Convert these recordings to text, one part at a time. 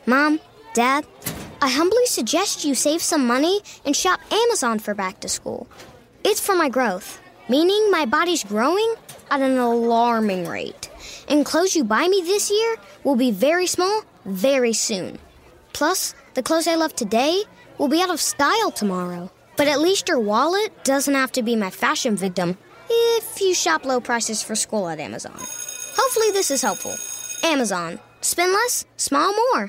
Mom, Dad, I humbly suggest you save some money and shop Amazon for back to school. It's for my growth, meaning my body's growing at an alarming rate. And clothes you buy me this year will be very small very soon. Plus, the clothes I love today will be out of style tomorrow. But at least your wallet doesn't have to be my fashion victim if you shop low prices for school at Amazon. Hopefully this is helpful. Amazon. Spend less, smile more.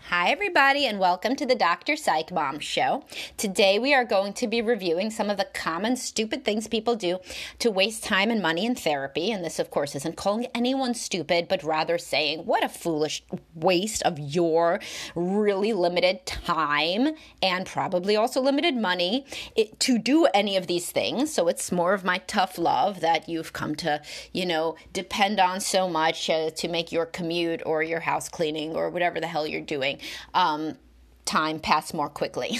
Hi, everybody, and welcome to the Dr. Psych Mom Show. Today, we are going to be reviewing some of the common stupid things people do to waste time and money in therapy. And this, of course, isn't calling anyone stupid, but rather saying, what a foolish waste of your really limited time and probably also limited money to do any of these things. So it's more of my tough love that you've come to, depend on so much to make your commute or your house cleaning or whatever the hell you're doing. Time pass more quickly.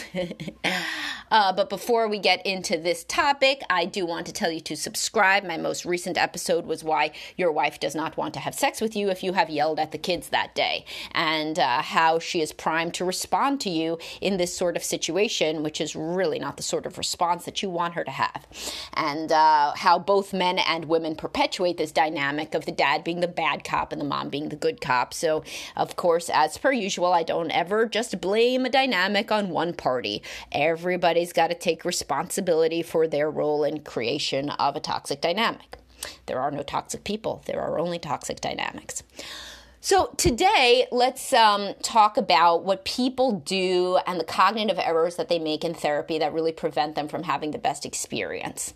But before we get into this topic, I do want to tell you to subscribe. My most recent episode was why your wife does not want to have sex with you if you have yelled at the kids that day, and how she is primed to respond to you in this sort of situation, which is really not the sort of response that you want her to have, and how both men and women perpetuate this dynamic of the dad being the bad cop and the mom being the good cop. So, of course, as per usual, I don't ever just blame a dynamic on one party. Everybody's got to take responsibility for their role in creation of a toxic dynamic. There are no toxic people. There are only toxic dynamics. So today, let's talk about what people do and the cognitive errors that they make in therapy that really prevent them from having the best experience.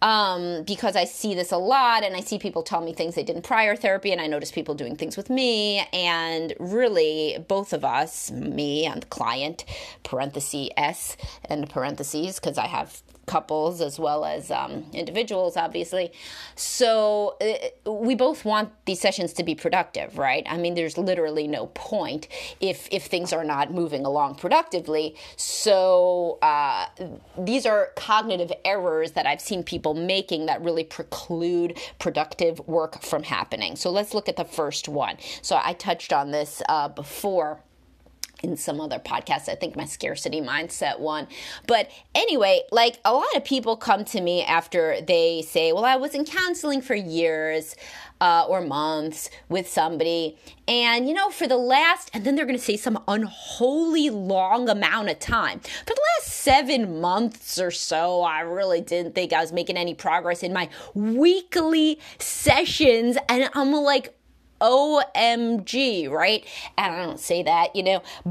Because I see this a lot, and I see people tell me things they did in prior therapy, and I notice people doing things with me, and really both of us, me and the client, parentheses S and parentheses, because I have couples as well as individuals, obviously. So we both want these sessions to be productive, right? I mean, there's literally no point if things are not moving along productively. So these are cognitive errors that I've seen people making that really preclude productive work from happening. So let's look at the first one. So I touched on this before in some other podcasts, I think my scarcity mindset one. But anyway, like a lot of people come to me after they say, well, I was in counseling for years or months with somebody. And, for the last, and then they're going to say some unholy long amount of time. For the last 7 months or so, I really didn't think I was making any progress in my weekly sessions. And I'm like, OMG, right? And I don't say that,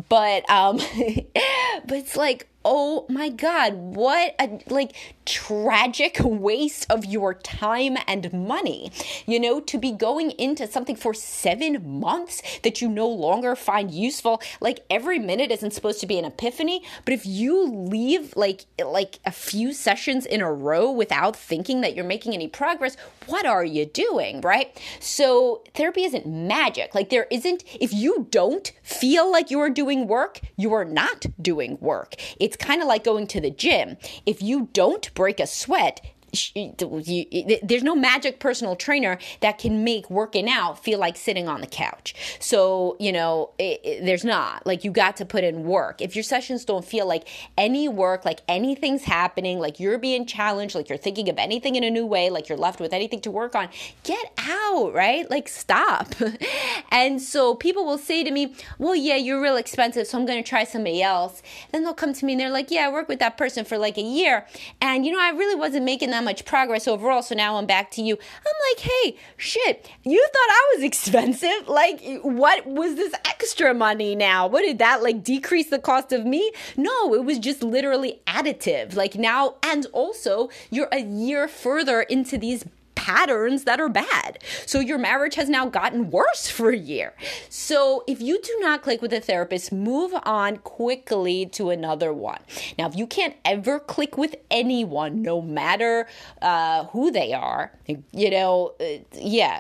but but it's like, oh my God, what a tragic waste of your time and money, to be going into something for 7 months that you no longer find useful. Like every minute isn't supposed to be an epiphany, but if you leave like a few sessions in a row without thinking that you're making any progress, what are you doing, right? So therapy isn't magic. Like there isn't, if you don't feel like you are doing work, you are not doing work. It's kind of like going to the gym. If you don't break a sweat, there's no magic personal trainer that can make working out feel like sitting on the couch. So, there's not. Like, you got to put in work. If your sessions don't feel like any work, like anything's happening, like you're being challenged, like you're thinking of anything in a new way, like you're left with anything to work on, get out, right? Like, stop. And so people will say to me, well, yeah, you're real expensive, so I'm going to try somebody else. Then they'll come to me and they're like, yeah, I worked with that person for like a year. And, I really wasn't making that much progress overall, so now I'm back to you. I'm like, hey, shit, you thought I was expensive? Like, what was this extra money now? What did that, decrease the cost of me? No, it was just literally additive. Like now, and also, you're a year further into these patterns that are bad. So your marriage has now gotten worse for a year. So if you do not click with a therapist, move on quickly to another one. Now, if you can't ever click with anyone, no matter who they are,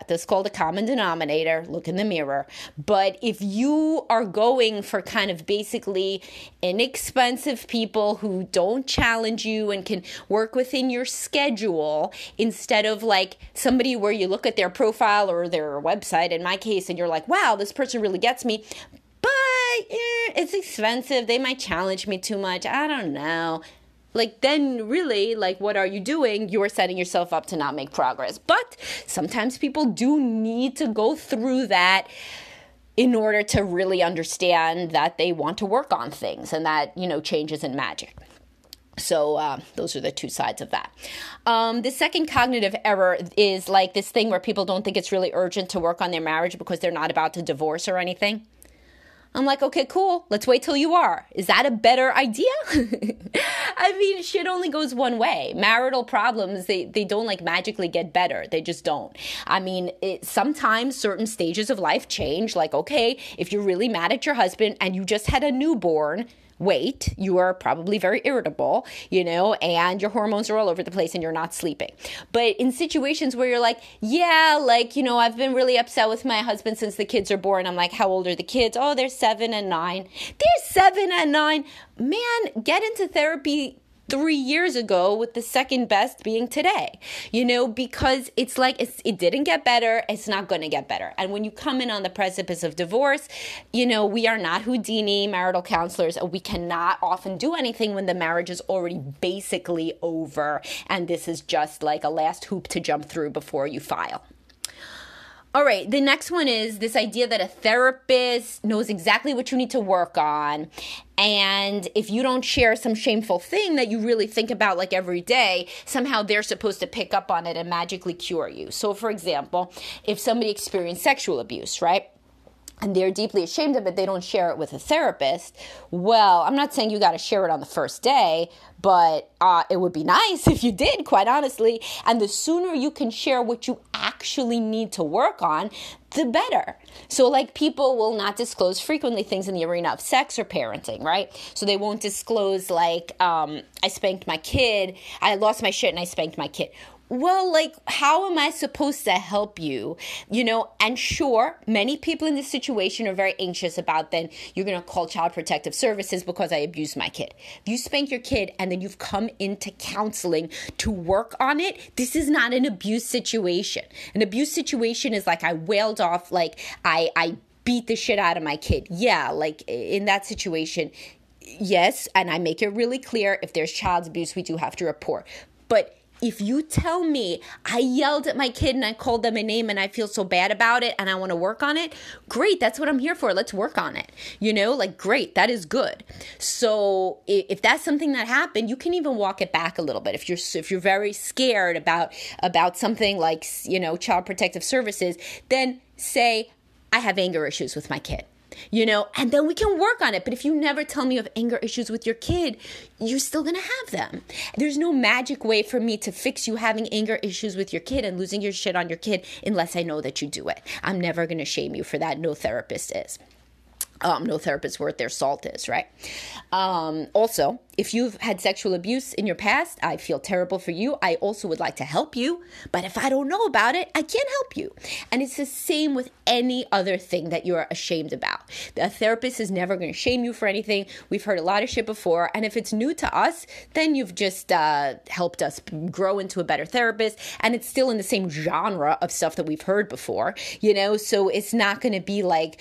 that's called a common denominator. Look in the mirror. But if you are going for kind of basically inexpensive people who don't challenge you and can work within your schedule instead of like somebody where you look at their profile or their website, in my case, and you're like, wow, this person really gets me. But it's expensive. They might challenge me too much. I don't know. Like, then really, like, what are you doing? You're setting yourself up to not make progress. But sometimes people do need to go through that in order to really understand that they want to work on things and that, change isn't magic. So those are the two sides of that. The second cognitive error is like this thing where people don't think it's really urgent to work on their marriage because they're not about to divorce or anything. I'm like, okay, cool. Let's wait till you are. Is that a better idea? I mean, shit only goes one way. Marital problems, they don't like magically get better. They just don't. I mean, sometimes certain stages of life change. Like, okay, if you're really mad at your husband and you just had a newborn, wait, you are probably very irritable, and your hormones are all over the place and you're not sleeping. But in situations where you're like, yeah, like, I've been really upset with my husband since the kids are born. I'm like, how old are the kids? Oh, they're 7 and 9. They're 7 and 9. Man, get into therapy 3 years ago with the second best being today, because it's like it didn't get better. It's not going to get better. And when you come in on the precipice of divorce, we are not Houdini marital counselors. We cannot often do anything when the marriage is already basically over. And this is just like a last hoop to jump through before you file. All right, the next one is this idea that a therapist knows exactly what you need to work on. And if you don't share some shameful thing that you really think about like every day, somehow they're supposed to pick up on it and magically cure you. So for example, if somebody experienced sexual abuse, right? And they're deeply ashamed of it, they don't share it with a therapist. Well, I'm not saying you got to share it on the first day, but it would be nice if you did, quite honestly. And the sooner you can share what you actually need to work on, the better. So like people will not disclose frequently things in the arena of sex or parenting, right? So they won't disclose like, I spanked my kid, I lost my shit and I spanked my kid. Well, like, how am I supposed to help you? And sure, many people in this situation are very anxious about then you're going to call Child Protective Services because I abused my kid. If you spank your kid and then you've come into counseling to work on it, this is not an abuse situation. An abuse situation is like I wailed off, like I beat the shit out of my kid. Yeah, like in that situation, yes, and I make it really clear if there's child abuse, we do have to report. But if you tell me I yelled at my kid and I called them a name and I feel so bad about it and I want to work on it, great, that's what I'm here for. Let's work on it. Like, great, that is good. So if that's something that happened, you can even walk it back a little bit. If you're very scared about something like, Child Protective Services, then say, I have anger issues with my kid. And then we can work on it. But if you never tell me you have anger issues with your kid, you're still going to have them. There's no magic way for me to fix you having anger issues with your kid and losing your shit on your kid unless I know that you do it. I'm never going to shame you for that. No therapist is. No therapist worth their salt is, right? Also, if you've had sexual abuse in your past, I feel terrible for you. I also would like to help you, but if I don't know about it, I can't help you. And it's the same with any other thing that you're ashamed about. A therapist is never going to shame you for anything. We've heard a lot of shit before, and if it's new to us, then you've just helped us grow into a better therapist, and it's still in the same genre of stuff that we've heard before, so it's not going to be like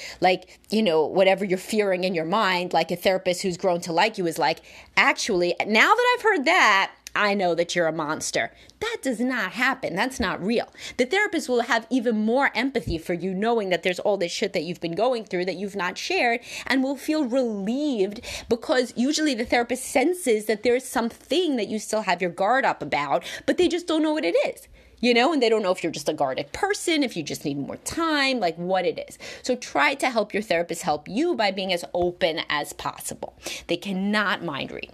whatever you're fearing in your mind, like a therapist who's grown to like you is like, actually, now that I've heard that, I know that you're a monster. That does not happen. That's not real. The therapist will have even more empathy for you knowing that there's all this shit that you've been going through that you've not shared and will feel relieved because usually the therapist senses that there's something that you still have your guard up about, but they just don't know what it is. And they don't know if you're just a guarded person, if you just need more time, like what it is. So try to help your therapist help you by being as open as possible. They cannot mind read.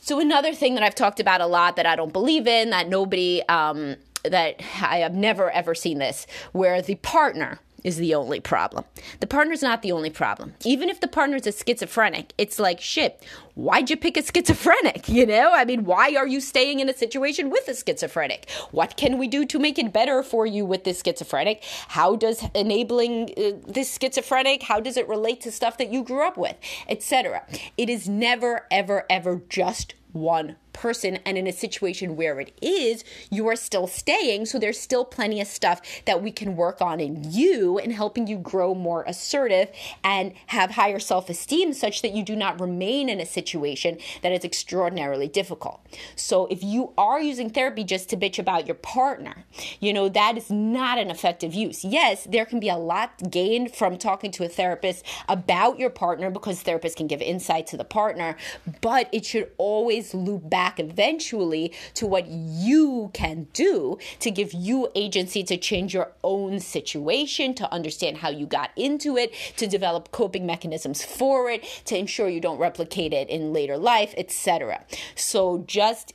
So another thing that I've talked about a lot that I don't believe in, that nobody, that I have never ever seen this, where the partner is the only problem. The partner's not the only problem. Even if the partner's a schizophrenic, it's like, shit, why'd you pick a schizophrenic? Why are you staying in a situation with a schizophrenic? What can we do to make it better for you with this schizophrenic? How does enabling this schizophrenic, how does it relate to stuff that you grew up with, etc.? It is never, ever, ever just one person, and in a situation where it is, you are still staying. So there's still plenty of stuff that we can work on in you and helping you grow more assertive and have higher self-esteem such that you do not remain in a situation that is extraordinarily difficult. So if you are using therapy just to bitch about your partner, that is not an effective use. Yes, there can be a lot gained from talking to a therapist about your partner because therapists can give insight to the partner, but it should always loop back eventually to what you can do to give you agency to change your own situation, to understand how you got into it, to develop coping mechanisms for it, to ensure you don't replicate it in later life, etc. So just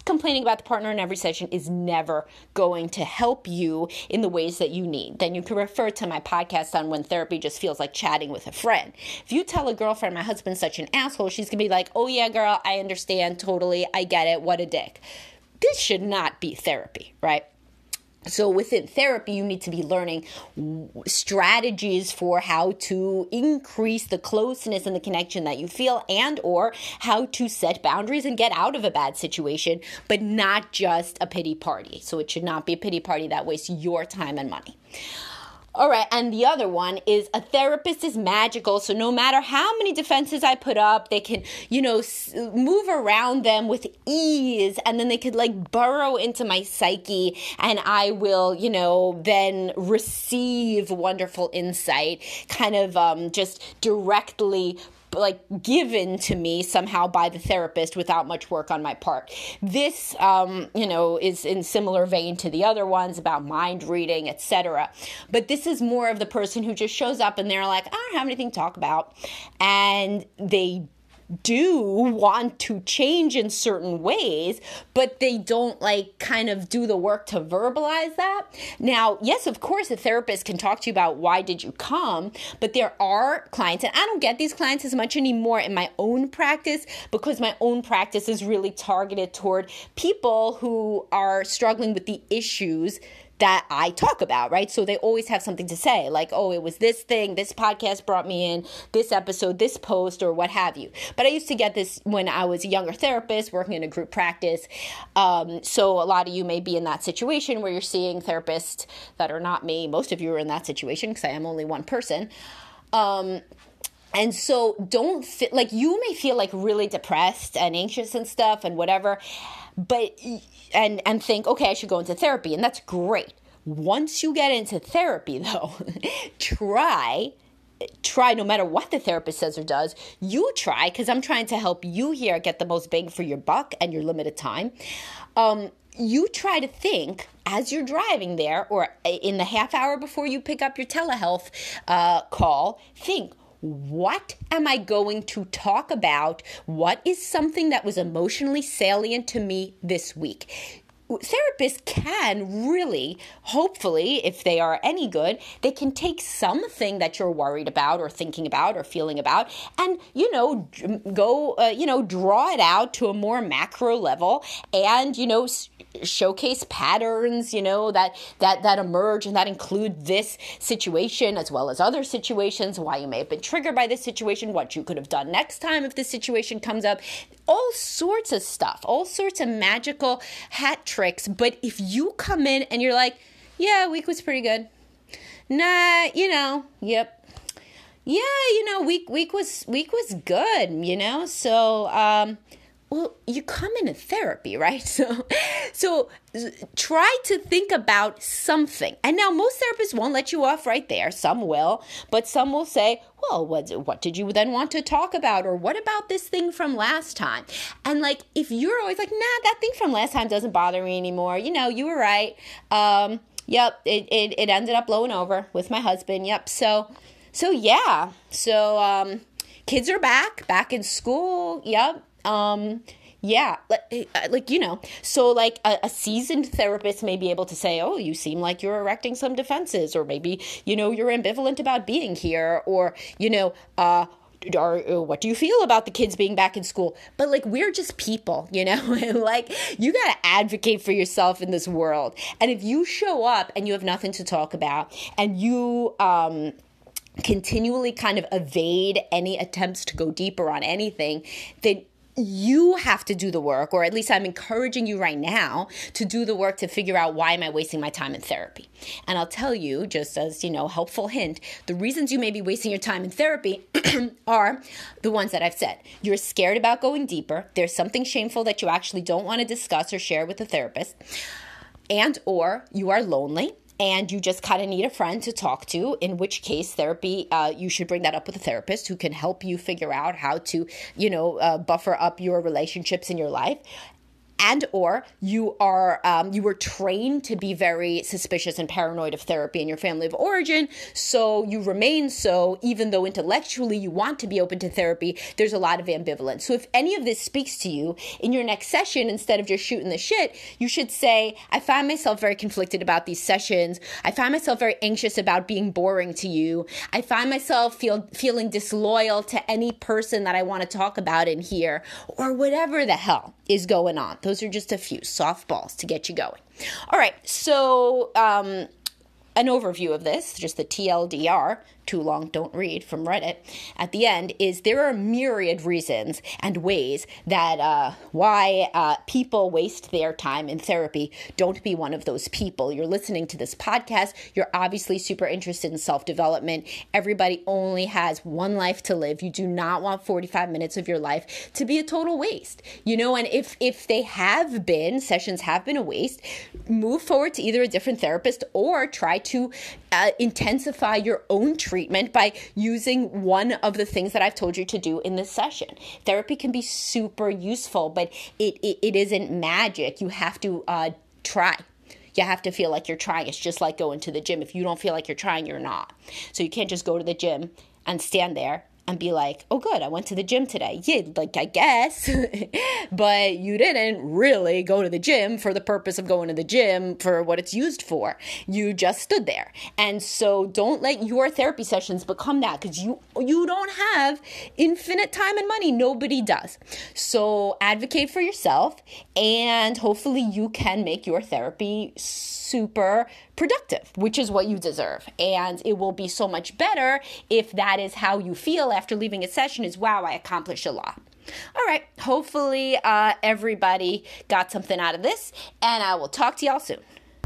complaining about the partner in every session is never going to help you in the ways that you need. Then you can refer to my podcast on when therapy just feels like chatting with a friend. If you tell a girlfriend, my husband's such an asshole, she's going to be like, oh yeah, girl, I understand totally. I get it. What a dick. This should not be therapy, right? So within therapy, you need to be learning strategies for how to increase the closeness and the connection that you feel, and or how to set boundaries and get out of a bad situation, but not just a pity party. So it should not be a pity party that wastes your time and money. All right, and the other one is a therapist is magical, so no matter how many defenses I put up, they can, move around them with ease, and then they could burrow into my psyche, and I will, then receive wonderful insight, kind of just directly given to me somehow by the therapist without much work on my part. This, is in similar vein to the other ones about mind reading, etc. But this is more of the person who just shows up and they're like, I don't have anything to talk about. And they do want to change in certain ways, but they don't kind of do the work to verbalize that. Now, yes, of course, a therapist can talk to you about why did you come, but there are clients, and I don't get these clients as much anymore in my own practice because my own practice is really targeted toward people who are struggling with the issues that I talk about, right? So they always have something to say, like, oh, it was this thing, this podcast brought me in, this episode, this post, or what have you. But I used to get this when I was a younger therapist working in a group practice. So a lot of you may be in that situation where you're seeing therapists that are not me. Most of you are in that situation because I am only one person. And so don't feel you may feel really depressed and anxious and stuff and whatever, but and think, okay, I should go into therapy, and that's great. Once you get into therapy, though, try no matter what the therapist says or does, you try, because I'm trying to help you here get the most bang for your buck and your limited time. You try to think as you're driving there or in the half hour before you pick up your telehealth call, think, what am I going to talk about? What is something that was emotionally salient to me this week? Therapists can really, hopefully, if they are any good, they can take something that you're worried about or thinking about or feeling about and, go, draw it out to a more macro level and, showcase patterns, that emerge and that include this situation as well as other situations, why you may have been triggered by this situation, what you could have done next time if this situation comes up, all sorts of stuff, all sorts of magical hat tricks. But if you come in and you're like, yeah, week was pretty good. Nah, yep. Yeah, week was good, so, well, you come in therapy, right? So try to think about something. And now most therapists won't let you off right there. Some will, but some will say, well, what did you then want to talk about? Or what about this thing from last time? And if you're always like, nah, that thing from last time doesn't bother me anymore. You were right. Yep, it ended up blowing over with my husband. Yep. So yeah. So kids are back in school. Yep. Yeah, so a seasoned therapist may be able to say, oh, you seem like you're erecting some defenses, or maybe, you're ambivalent about being here, or, what do you feel about the kids being back in school? But we're just people, and you got to advocate for yourself in this world. And if you show up and you have nothing to talk about and you, continually kind of evade any attempts to go deeper on anything, then you have to do the work, or at least I'm encouraging you right now to do the work to figure out, why am I wasting my time in therapy? And I'll tell you, just as, helpful hint, the reasons you may be wasting your time in therapy are the ones that I've said. You're scared about going deeper. There's something shameful that you actually don't want to discuss or share with the therapist. And or you are lonely and you just kind of need a friend to talk to, in which case therapy, you should bring that up with a therapist who can help you figure out how to, buffer up your relationships in your life. And or you were trained to be very suspicious and paranoid of therapy in your family of origin, so you remain so, even though intellectually you want to be open to therapy. There's a lot of ambivalence. So if any of this speaks to you, in your next session, instead of just shooting the shit, you should say, I find myself very conflicted about these sessions. I find myself very anxious about being boring to you. I find myself feeling disloyal to any person that I want to talk about in here, or whatever the hell is going on. Those are just a few softballs to get you going. All right, so an overview of this, just the TLDR, too long, don't read, from Reddit, at the end, is there are myriad reasons and ways that why people waste their time in therapy. Don't be one of those people. You're listening to this podcast. You're obviously super interested in self-development. Everybody only has one life to live. You do not want 45 minutes of your life to be a total waste. And if they have been, sessions have been a waste, move forward to either a different therapist or try to intensify your own treatment by using one of the things that I've told you to do in this session. Therapy can be super useful, but it isn't magic. You have to try. You have to feel like you're trying. It's just like going to the gym. If you don't feel like you're trying, you're not. So you can't just go to the gym and stand there and be like, oh, good, I went to the gym today. Yeah, I guess. But you didn't really go to the gym for the purpose of going to the gym for what it's used for. You just stood there. And so don't let your therapy sessions become that, because you don't have infinite time and money. Nobody does. So advocate for yourself, and hopefully you can make your therapy super productive, which is what you deserve. And it will be so much better if that is how you feel after leaving a session, is, wow, I accomplished a lot. All right. Hopefully everybody got something out of this, and I will talk to y'all soon.